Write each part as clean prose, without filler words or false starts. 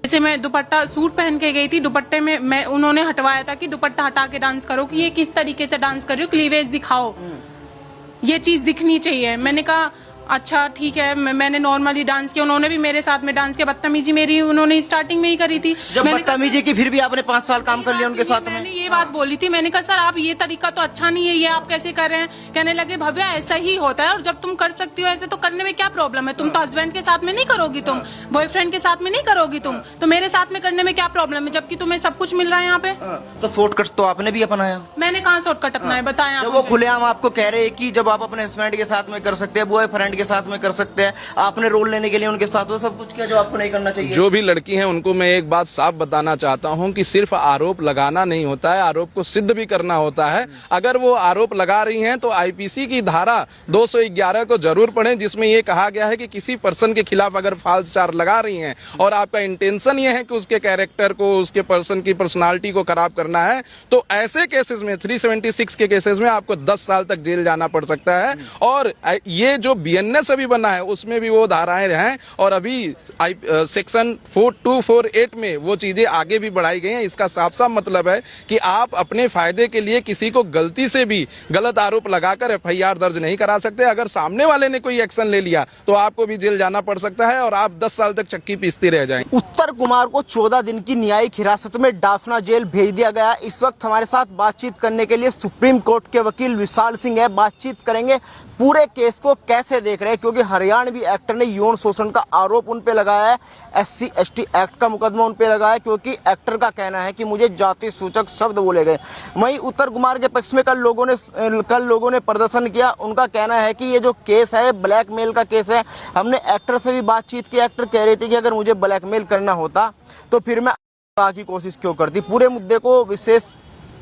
जैसे मैं दुपट्टा सूट पहन के गई थी, दुपट्टे में मैं उन्होंने हटवाया था कि दुपट्टा हटा के डांस करो, कि ये किस तरीके से डांस कर रही हो, क्लीवेज दिखाओ, ये चीज दिखनी चाहिए। मैंने कहा अच्छा ठीक है, मैंने नॉर्मली डांस किया, उन्होंने भी मेरे साथ में डांस किया। बदतमीजी मेरी उन्होंने स्टार्टिंग में ही करी थी। जब बदतमीजी की फिर भी आपने 5 साल काम कर लिया उनके साथ में। मैंने ये बात बोली थी, मैंने कहा सर आप ये तरीका तो अच्छा नहीं है, ये आप कैसे कर रहे हैं। कहने लगे भव्या ऐसा ही होता है, और जब तुम कर सकती हो ऐसे तो करने में क्या प्रॉब्लम है, तुम तो हस्बैंड के साथ में नहीं करोगी, तुम बॉयफ्रेंड के साथ में नहीं करोगी, तुम तो मेरे साथ में करने में क्या प्रॉब्लम है, जबकि तुम्हें सब कुछ मिल रहा है यहाँ पे। तो शॉर्टकट तो आपने भी अपनाया। मैंने कहाँ शॉर्टकट अपनाया, बताया। जब वो खुलेआम आपको कह रहे हैं कि जब आप अपने हस्बैंड के साथ में कर सकते हैं, बॉयफ्रेंड के साथ में कर सकते हैं, आपने रोल लेने के लिए उनके साथ वो सब कुछ किया जो आपको नहीं करना चाहिए। जो भी लड़की हैं उनको मैं एक बात साफ बताना चाहता हूं कि सिर्फ आरोप लगाना नहीं होता है, आरोप को सिद्ध भी करना होता है। अगर वो आरोप लगा रही हैं तो आईपीसी की धारा 211 को जरूर पढ़ें, जिसमें ये कहा गया है कि किसी पर्सन के खिलाफ अगर फाल्स चार्ज लगा रही हैं और आपका इंटेंशन ये है कि उसके कैरेक्टर को, उसके पर्सन की पर्सनालिटी को खराब करना है, तो ऐसे केसेस में 376 के केसेस में आपको 10 साल तक जेल जाना पड़ सकता है। और ये जो बीएनएस अभी बना है उसमें भी वो धाराएं हैं, और अभी सेक्शन 4248 में वो चीजें आगे भी बढ़ाई गई हैं। इसका साफ साफ मतलब है कि आप अपने फायदे के लिए किसी को गलती से भी गलत आरोप लगाकर एफआईआर दर्ज नहीं करा सकते। अगर सामने वाले ने कोई एक्शन ले लिया तो आपको भी जेल जाना पड़ सकता है और आप 10 साल तक चक्की पीसते रह जाएंगे। उत्तर कुमार को 14 दिन की न्यायिक हिरासत में डाफना जेल भेज दिया गया। इस वक्त हमारे साथ बातचीत करने के लिए सुप्रीम कोर्ट के वकील विशाल सिंह है। बातचीत करेंगे पूरे केस को कैसे देख रहे हैं, क्योंकि हरियाणवी एक्टर ने यौन शोषण का आरोप उन पे लगाया है, SC ST एक्ट का मुकदमा उन पे लगाया है, क्योंकि एक्टर का कहना है कि मुझे जाति सूचक शब्द बोले गए। वहीं उत्तर कुमार के पक्ष में कल लोगों ने प्रदर्शन किया। उनका कहना है कि ये जो केस है ब्लैकमेल का केस है। हमने एक्टर से भी बातचीत की, एक्टर कह रही थी कि अगर मुझे ब्लैकमेल करना होता तो फिर मैं की कोशिश क्यों करती। पूरे मुद्दे को विशेष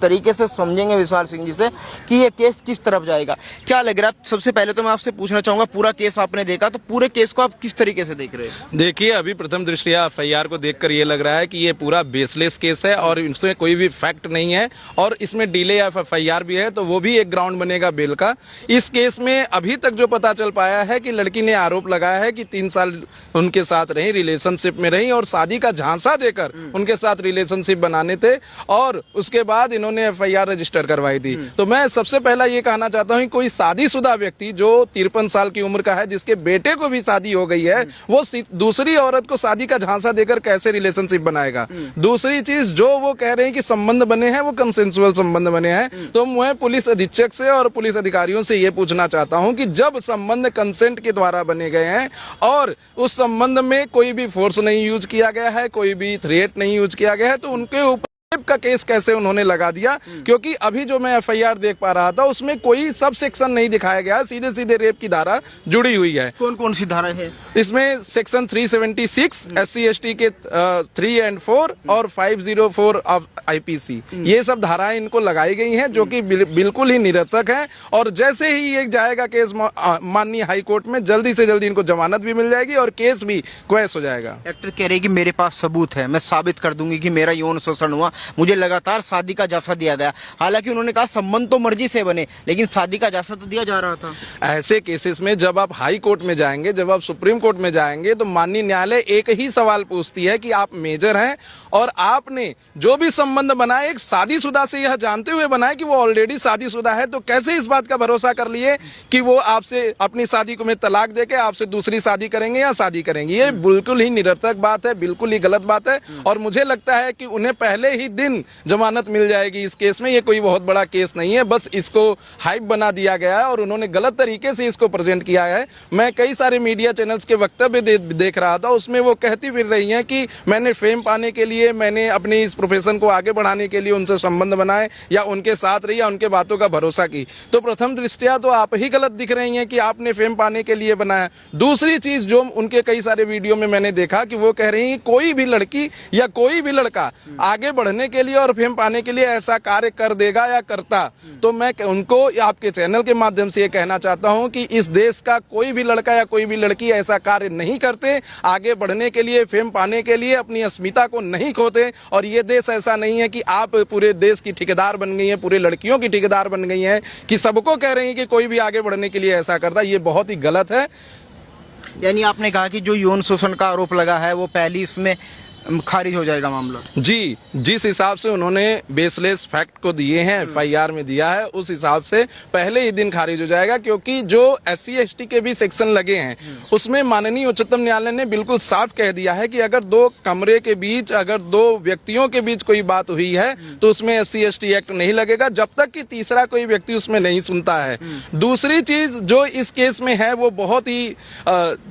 तरीके से समझेंगे विशाल सिंह जी से कि ये केस किस तरफ जाएगा। क्या लग रहा है, सबसे पहले तो मैं आपसे पूछना चाहूंगा, पूरा केस आपने देखा तो पूरे केस को आप किस तरीके से देख रहे हैं? देखिए, अभी प्रथम दृष्टया एफआईआर को देखकर ये लग रहा है कि ये पूरा बेसलेस केस है और इसमें कोई भी फैक्ट नहीं है, और इसमें डिले या एफआईआर भी है तो वो भी एक ग्राउंड बनेगा बेल का। इस केस में अभी तक जो पता चल पाया है कि लड़की ने आरोप लगाया है कि 3 साल उनके साथ रही, रिलेशनशिप में रही और शादी का झांसा देकर उनके साथ रिलेशनशिप बनाने थे, और उसके बाद इन्होंने एफआईआर रजिस्टर करवाई थी। तो मैं सबसे पहला ये कहना चाहता हूं कि कोई शादीशुदा व्यक्ति जो 53 साल की उम्र का है, जिसके बेटे को भी शादी हो गई है, वो दूसरी औरत को शादी का झांसा देकर कैसे रिलेशनशिप बनाएगा। दूसरी चीज, जो वो कह रहे हैं कि संबंध बने हैं वो कंसेंसुअल संबंध बने हैं, तो मैं पुलिस अधीक्षक से और पुलिस अधिकारियों से ये पूछना चाहता हूं कि जब संबंध कंसेंट के द्वारा बने गए हैं और उस संबंध में कोई भी फोर्स नहीं यूज किया गया है, कोई भी थ्रेट नहीं यूज किया गया है, तो उनके ऊपर रेप का केस कैसे उन्होंने लगा दिया। क्योंकि अभी जो मैं एफआईआर देख पा रहा था उसमें कोई सब सेक्शन नहीं दिखाया गया, सीधे सीधे रेप की धारा जुड़ी हुई है। कौन कौन सी धारा है इसमें? सेक्शन 376 SC ST के 3 और 4 और 504 ऑफ आईपीसी, ये सब धाराएं इनको लगाई गई हैं, जो कि बिल्कुल ही निरर्थक है। और जैसे ही ये जाएगा केस माननीय हाई कोर्ट में, जल्दी से जल्दी इनको जमानत भी मिल जाएगी और केस भी क्वैश हो जाएगा। एक्टर कह रहे हैं कि मेरे पास सबूत है, मैं साबित कर दूंगी कि मेरा यौन शोषण हुआ, मुझे लगातार शादी का जाफा दिया गया। हालांकि उन्होंने कहा संबंध तो मर्जी से बने, लेकिन शादी का जाफा तो दिया जा रहा था। ऐसे केसेस में जब आप हाई कोर्ट में जाएंगे, जब आप सुप्रीम कोर्ट में जाएंगे, तो माननीय न्यायालय एक ही सवाल पूछती है कि आप मेजर हैं और आपने जो भी संबंध बनाए एक शादीशुदा से यह जानते हुए बनाए कि वो ऑलरेडी शादीशुदा है, तो कैसे इस बात का भरोसा कर लिए कि वो आपसे अपनी शादी को में तलाक देके आपसे दूसरी शादी करेंगे या शादी करेंगे। ये बिल्कुल ही निरर्थक बात है, बिल्कुल ही गलत बात है, और मुझे लगता है कि उन्हें पहले ही दिन जमानत मिल जाएगी इस केस में। ये कोई बहुत बड़ा केस नहीं है, बस इसको हाइप बना दिया गया है और उन्होंने गलत तरीके से इसको प्रेजेंट किया है। मैं कई सारे मीडिया चैनल्स के वक्तव्य देख रहा था, उसमें वो कहती फिर रही हैं कि मैंने फेम पाने के लिए, मैंने अपने इस प्रोफेशन को आगे बढ़ाने के लिए उनसे संबंध बनाए या उनके साथ रही या उनके बातों का भरोसा की। तो प्रथम दृष्टया तो आप ही गलत दिख रही हैं कि आपने फेम पाने के लिए बनाया। दूसरी चीज जो उनके कई सारे वीडियो में मैंने देखा कि वो कह रही हैं कोई भी लड़की या कोई भी लड़का आगे बढ़ने के लिए और फेम पाने के लिए ऐसा कार्य कर देगा या करता। तो मैं उनको आपके चैनल के माध्यम से ये कहना चाहता हूं कि इस देश का कोई भी लड़का या कोई भी लड़की ऐसा कार्य नहीं करते। आगे बढ़ने के लिए, फेम पाने के लिए अपनी अस्मिता को नहीं खोते। और ये देश ऐसा नहीं है कि आप पूरे देश की ठेकेदार बन गई हैं, पूरे लड़कियों की ठेकेदार बन गई हैं कि सबको कह रही हैं कि कोई भी आगे बढ़ने के लिए ऐसा करता। ये बहुत ही गलत है। यानी आपने कहा कि जो यौन शोषण का आरोप लगा है वो पहली उसमें खारिज हो जाएगा मामला। जी, जिस हिसाब से उन्होंने बेसलेस फैक्ट को दिए हैं, एफआईआर में दिया है, उस हिसाब से पहले ही दिन खारिज हो जाएगा, क्योंकि जो SC ST के भी सेक्शन लगे हैं उसमें माननीय उच्चतम न्यायालय ने बिल्कुल साफ कह दिया है कि अगर दो कमरे के बीच, अगर दो व्यक्तियों के बीच कोई बात हुई है तो उसमें SC ST एक्ट नहीं लगेगा जब तक कि तीसरा कोई व्यक्ति उसमें नहीं सुनता है। दूसरी चीज जो इस केस में है वो बहुत ही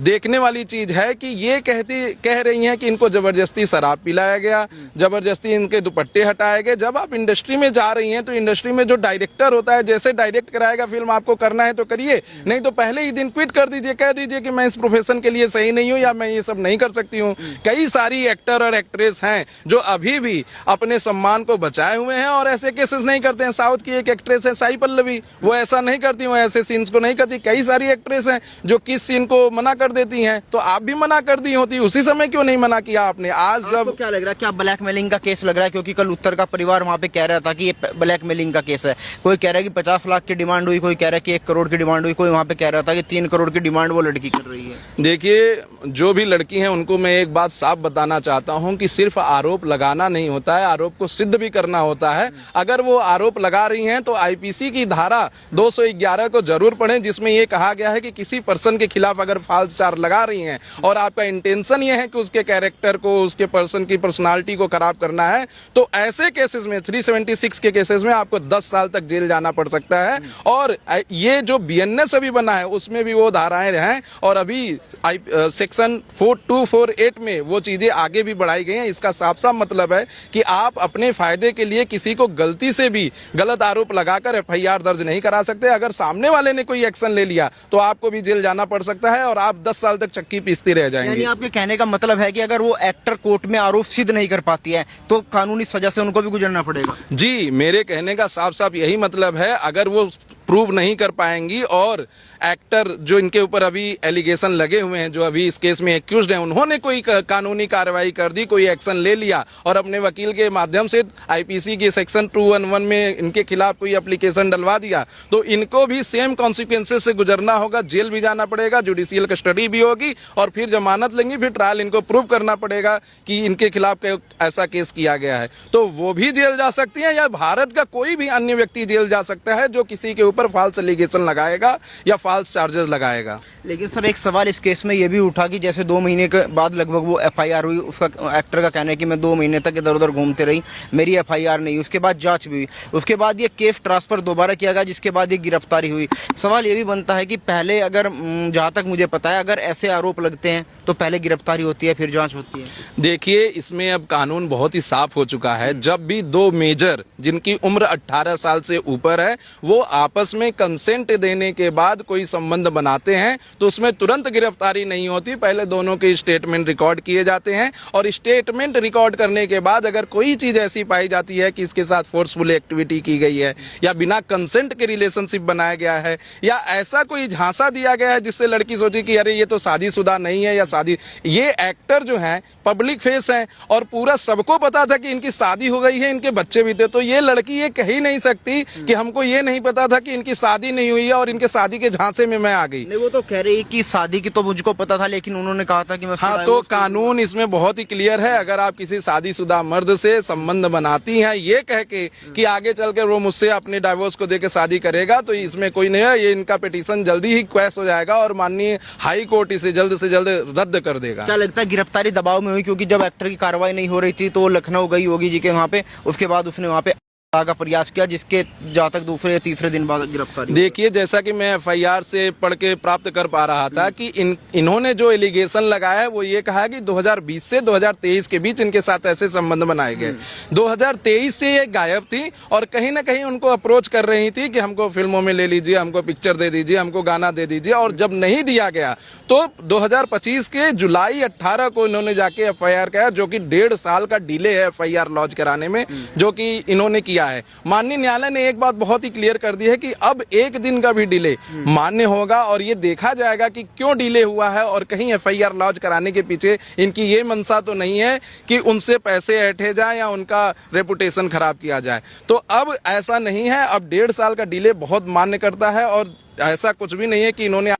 देखने वाली चीज है कि ये कह रही हैं कि इनको जबरदस्ती शराब पिलाया गया, जबरदस्ती इनके दुपट्टे हटाए गए। जब आप इंडस्ट्री में जा रही हैं तो इंडस्ट्री में जो डायरेक्टर होता है, जैसे डायरेक्ट कराएगा फिल्म, आपको करना है तो करिए, नहीं तो पहले ही दिन क्विट कर दीजिए, कह दीजिए कि मैं इस प्रोफेशन के लिए सही नहीं हूं या मैं ये सब नहीं कर सकती हूं। कई सारी एक्टर और एक्ट्रेस हैं जो अभी भी अपने सम्मान को बचाए हुए हैं और ऐसे केसेस नहीं करते हैं। साउथ की एक एक्ट्रेस है साई पल्लवी, वो ऐसा नहीं करती, वो ऐसे सीन्स को नहीं करती। कई सारी एक्ट्रेस हैं जो किस सीन को मना कर देती हैं, तो आप भी मना कर दी होती, उसी समय क्यों नहीं मना किया आपने? आज जब क्या लग रहा है, क्या ब्लैकमेलिंग का केस लग रहा है? क्योंकि कल उत्तर का परिवार वहां पे कह रहा था कि ये ब्लैकमेलिंग का केस है। कोई कह रहा है कि 50 लाख की डिमांड हुई, कोई कह रहा है कि 1 करोड़ की डिमांड हुई, कोई वहां पे कह रहा था कि 3 करोड़ की डिमांड वो लड़की कर रही है। देखिए, जो भी लड़की हैं उनको मैं एक बात साफ बताना चाहता हूं कि सिर्फ आरोप लगाना नहीं होता है, आरोप को सिद्ध भी करना होता है। अगर वो आरोप लगा रही हैं तो IPC की धारा 211 को जरूर पढ़ें, जिसमें ये कहा गया है कि किसी पर्सन के खिलाफ अगर फाल्स चार्ज लगा रही हैं और आपका इंटेंशन ये है कि उसके कैरेक्टर को, उसके पर्सन की पर्सनालिटी को खराब करना है, तो ऐसे केसेस में 376 के केसेस में आपको 10 साल तक जेल जाना पड़ सकता है। और ये जो BNS अभी बना है उसमें भी वो धाराएं हैं और अभी सेक्शन 4248 में वो चीजें आगे भी बढ़ाई गई हैं। इसका साफ साफ मतलब है कि आप अपने फायदे के लिए किसी को गलती से भी गलत आरोप लगाकर FIR दर्ज नहीं करा सकते। अगर सामने वाले ने कोई एक्शन ले लिया तो आपको भी जेल जाना पड़ सकता है और आप 10 साल तक चक्की पीसते रह जाएंगे। यानी आपके कहने का मतलब है कि अगर वो एक्टर कोर्ट में आरोप सिद्ध नहीं कर पाती है तो कानूनी सजा से उनको भी गुजरना पड़ेगा? जी, मेरे कहने का साफ साफ यही मतलब है। अगर वो प्रूव नहीं कर पाएंगी और एक्टर जो इनके ऊपर अभी एलिगेशन लगे हुए हैं, जो अभी इस केस में एक्यूज्ड हैं, उन्होंने कोई कानूनी कार्रवाई कर दी, कोई एक्शन ले लिया और अपने वकील के माध्यम से IPC के सेक्शन 211 में इनके खिलाफ कोई एप्लीकेशन डलवा दिया, तो इनको भी सेम कॉन्सिक्वेंसेस से गुजरना होगा, जेल भी जाना पड़ेगा, जुडिशियल कस्टडी भी होगी और फिर जमानत लेंगी, फिर ट्रायल इनको प्रूव करना पड़ेगा कि इनके खिलाफ ऐसा केस किया गया है, तो वो भी जेल जा सकती है या भारत का कोई भी अन्य व्यक्ति जेल जा सकता है जो किसी के ऊपर फॉल्स एलिगेशन लगाएगा या फॉल्स चार्जेस लगाएगा। लेकिन सर एक सवाल इस केस में ये भी उठा कि जैसे 2 महीने के बाद लगभग वो FIR हुई, उसका एक्टर का कहना है कि मैं 2 महीने तक इधर उधर घूमते रही, मेरी FIR नहीं, उसके बाद जांच भी हुई, उसके बाद ये केस ट्रांसफर दोबारा किया गया, जिसके बाद ये गिरफ्तारी हुई। सवाल ये भी बनता है कि पहले अगर जहाँ तक मुझे पता है अगर ऐसे आरोप लगते हैं तो पहले गिरफ्तारी होती है फिर जाँच होती है। देखिए, इसमें अब कानून बहुत ही साफ हो चुका है। जब भी 2 मेजर जिनकी उम्र 18 साल से ऊपर है वो आपस में कंसेंट देने के बाद कोई संबंध बनाते हैं तो उसमें तुरंत गिरफ्तारी नहीं होती। पहले दोनों के स्टेटमेंट रिकॉर्ड किए जाते हैं और स्टेटमेंट रिकॉर्ड करने के बाद अगर कोई चीज ऐसी पाई जाती है कि इसके साथ फोर्सफुल एक्टिविटी की गई है या बिना कंसेंट के रिलेशनशिप बनाया गया है या ऐसा कोई झांसा दिया गया है जिससे लड़की सोची कि अरे ये तो शादीशुदा नहीं है या शादी, ये एक्टर जो है पब्लिक फेस है और पूरा सबको पता था कि इनकी शादी हो गई है, इनके बच्चे भी थे, तो ये लड़की ये कह ही नहीं सकती कि हमको ये नहीं पता था कि इनकी शादी नहीं हुई है और इनके शादी के झांसे में मैं आ गई। नहीं, वो तो कह रही कि शादी की तो मुझको पता था, लेकिन उन्होंने कहा था कि मैं हाँ, तो कानून इसमें बहुत ही क्लियर है। अगर आप किसी शादीशुदा मर्द से संबंध बनाती हैं ये कह के कि आगे चल के वो मुझसे अपने डाइवोर्स को देके शादी करेगा, तो इसमें कोई नहीं है। ये इनका पिटीशन जल्दी ही क्वैश हो जाएगा और माननीय हाई कोर्ट इसे जल्द से जल्द रद्द कर देगा। क्या लगता है गिरफ्तारी दबाव में हुई? क्योंकि जब एक्टर की कार्रवाई नहीं हो रही थी तो वो लखनऊ गई योगी जी के वहाँ पे, उसके बाद उसने वहाँ पे का प्रयास किया, जिसके जहाँ तक दूसरे या तीसरे दिन बाद गिरफ्तारी। देखिए, जैसा कि मैं FIR से पढ़ के प्राप्त कर पा रहा था कि इन्होंने जो एलिगेशन लगाया है वो ये कहा है कि 2020 से 2023 के बीच इनके साथ ऐसे संबंध बनाए गए। 2023 से ये गायब थी और कहीं ना कहीं उनको अप्रोच कर रही थी कि हमको फिल्मों में ले लीजिए, हमको पिक्चर दे दीजिए, हमको गाना दे दीजिए, और जब नहीं दिया गया तो 2025 के जुलाई 18 को इन्होंने जाके FIR किया, जो कि 1.5 साल का डिले है FIR लॉन्च कराने में, जो कि इन्होंने किया है। माननीय न्यायालय ने एक बात बहुत ही क्लियर कर दी है कि अब 1 दिन का भी डिले मान्य होगा और ये देखा जाएगा कि क्यों डिले हुआ है और कहीं FIR लॉन्च कराने के पीछे इनकी ये मंशा तो नहीं है कि उनसे पैसे ऐंठे जाए या उनका रेपुटेशन खराब किया जाए। तो अब ऐसा नहीं है, अब 1.5 साल का डिले बहुत मान्य करता है और ऐसा कुछ भी नहीं है कि इन्होंने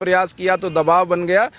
प्रयास किया तो दबाव बन गया।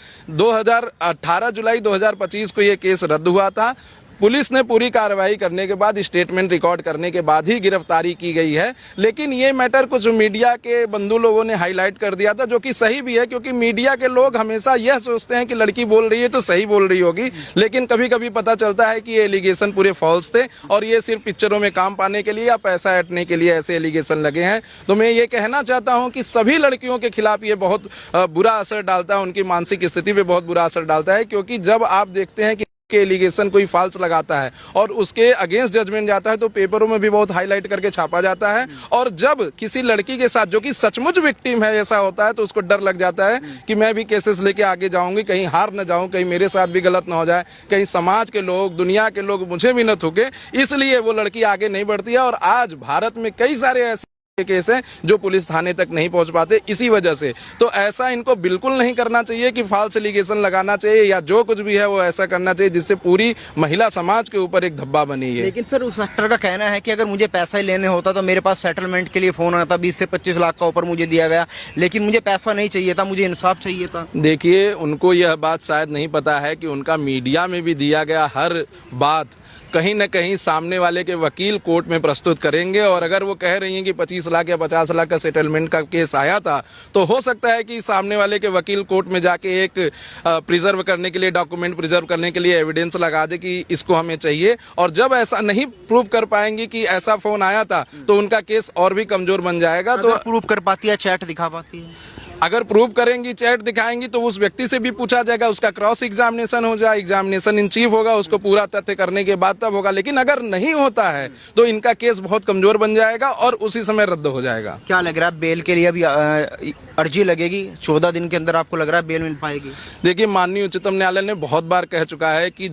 18 जुलाई 2025 को ये केस रद्द हुआ था। पुलिस ने पूरी कार्रवाई करने के बाद, स्टेटमेंट रिकॉर्ड करने के बाद ही गिरफ्तारी की गई है। लेकिन ये मैटर कुछ मीडिया के बंधु लोगों ने हाईलाइट कर दिया था, जो कि सही भी है, क्योंकि मीडिया के लोग हमेशा यह सोचते हैं कि लड़की बोल रही है तो सही बोल रही होगी, लेकिन कभी कभी पता चलता है कि ये एलिगेशन पूरे फॉल्स थे और ये सिर्फ पिक्चरों में काम पाने के लिए या पैसा ऐंठने के लिए ऐसे एलिगेशन लगे हैं। तो मैं ये कहना चाहता हूं कि सभी लड़कियों के खिलाफ ये बहुत बुरा असर डालता है, उनकी मानसिक स्थिति पे बहुत बुरा असर डालता है, क्योंकि जब आप देखते हैं कि एलिगेशन कोई फाल्स लगाता है और उसके अगेंस्ट जजमेंट जाता है तो पेपरों में भी बहुत हाईलाइट करके छापा जाता है। और जब किसी लड़की के साथ जो कि सचमुच विक्टिम है ऐसा होता है तो उसको डर लग जाता है कि मैं भी केसेस लेके आगे जाऊंगी, कहीं हार न जाऊं, कहीं मेरे साथ भी गलत ना हो जाए, कहीं समाज के लोग, दुनिया के लोग मुझे भी न थूके, इसलिए वो लड़की आगे नहीं बढ़ती है। और आज भारत में कई सारे ऐसे केस हैं जो पुलिस थाने तक नहीं पहुंच पाते इसी वजह से। तो ऐसा इनको बिल्कुल नहीं करना चाहिए कि फाल्स एलिगेशन लगाना चाहिए या जो कुछ भी है वो ऐसा करना चाहिए जिससे पूरी महिला समाज के ऊपर एक धब्बा बनी है। लेकिन सर, उस एक्टर का कहना है कि अगर मुझे पैसा ही लेने होता तो मेरे पास सेटलमेंट के लिए फोन आता, 20 से 25 लाख का ऊपर मुझे दिया गया, लेकिन मुझे पैसा नहीं चाहिए था, मुझे इंसाफ चाहिए था। देखिए, उनको यह बात शायद नहीं पता है कि उनका मीडिया में भी दिया गया हर बात कहीं न कहीं सामने वाले के वकील कोर्ट में प्रस्तुत करेंगे। और अगर वो कह रही हैं कि 25 लाख या 50 लाख का सेटलमेंट का केस आया था, तो हो सकता है कि सामने वाले के वकील कोर्ट में जाके एक प्रिजर्व करने के लिए, डॉक्यूमेंट प्रिजर्व करने के लिए एविडेंस लगा दे कि इसको हमें चाहिए। और जब ऐसा नहीं प्रूव कर पाएंगी कि ऐसा फोन आया था तो उनका केस और भी कमजोर बन जाएगा। तो प्रूव कर पाती है, चैट दिखा पाती है, अगर प्रूव करेंगी, चैट दिखाएंगी, तो उस व्यक्ति से भी पूछा जाएगा, उसका क्रॉस एग्जामिनेशन हो जाए, एग्जामिनेशन इन चीफ होगा, उसको पूरा तथ्य करने के बाद तब होगा। लेकिन अगर नहीं होता है तो इनका केस बहुत कमजोर बन जाएगा और उसी समय रद्द हो जाएगा। क्या लग रहा है, बेल के लिए अभी अर्जी लगेगी 14 दिन के अंदर, आपको लग रहा है बेल मिल पाएगी? देखिए, माननीय उच्चतम न्यायालय ने बहुत बार कह चुका है कि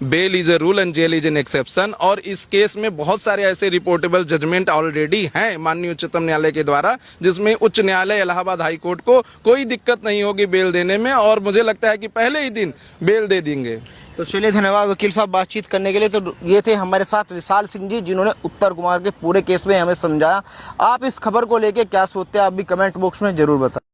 bail is a rule and jail is an exception, और इस केस में बहुत सारे ऐसे रिपोर्टेबल जजमेंट ऑलरेडी हैं माननीय उच्चतम न्यायालय के द्वारा, जिसमें उच्च न्यायालय इलाहाबाद हाई कोर्ट को कोई दिक्कत नहीं होगी बेल देने में, और मुझे लगता है कि पहले ही दिन बेल दे देंगे। तो चलिए, धन्यवाद वकील साहब बातचीत करने के लिए। तो ये थे हमारे साथ विशाल सिंह जी, जिन्होंने उत्तर कुमार के पूरे केस में हमें समझाया। आप इस खबर को लेके क्या सोचते हैं, आप भी कमेंट बॉक्स में जरूर बताएं।